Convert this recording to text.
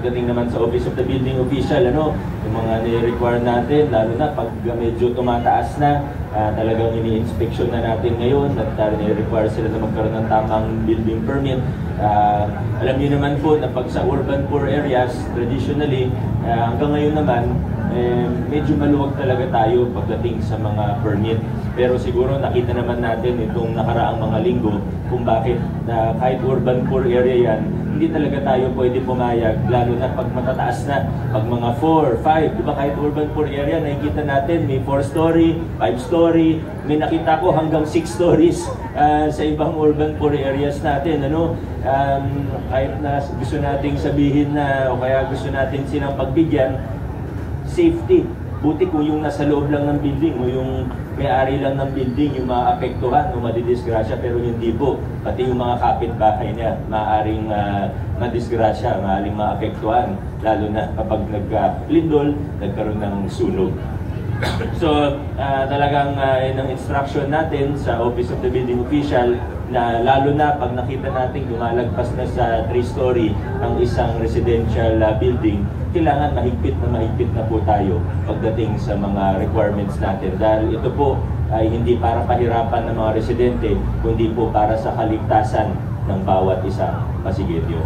pagdating naman sa Office of the Building Official, yung mga ni-require natin, lalo na pag medyo tumataas na, talagang ini-inspection na natin ngayon at ni-require sila na magkaroon ng tamang building permit. Alam niyo naman po na pag sa urban poor areas, traditionally, hanggang ngayon naman, medyo maluwag talaga tayo pagdating sa mga permit. Pero siguro nakita naman natin itong nakaraang mga linggo kung bakit kahit urban poor area yan, hindi talaga tayo pwede pumayag, lalo na pag matataas na, pag mga 4, 5, di ba kahit urban poor area, nakikita natin may 4-story, 5-story, may nakita ko hanggang 6 stories sa ibang urban poor areas natin, kahit na gusto nating sabihin na, o kaya gusto natin silang pagbigyan, safety. Buti kung yung nasa loob lang ng building o yung may-ari lang ng building yung maapektuhan o madidisgrasya, pero hindi po. Pati yung mga kapitbahay niya maaaring madisgrasya, maaaring maapektuhan, lalo na kapag nagka-lindol, nagkaroon ng sunog. So, talagang ng instruction natin sa Office of the Building Official na lalo na pag nakita natin lumalagpas na sa 3-story ang isang residential building, kailangan mahigpit na po tayo pagdating sa mga requirements natin. Dahil ito po ay hindi para pahirapan ng mga residente, kundi po para sa kaligtasan ng bawat isang pasigidyo.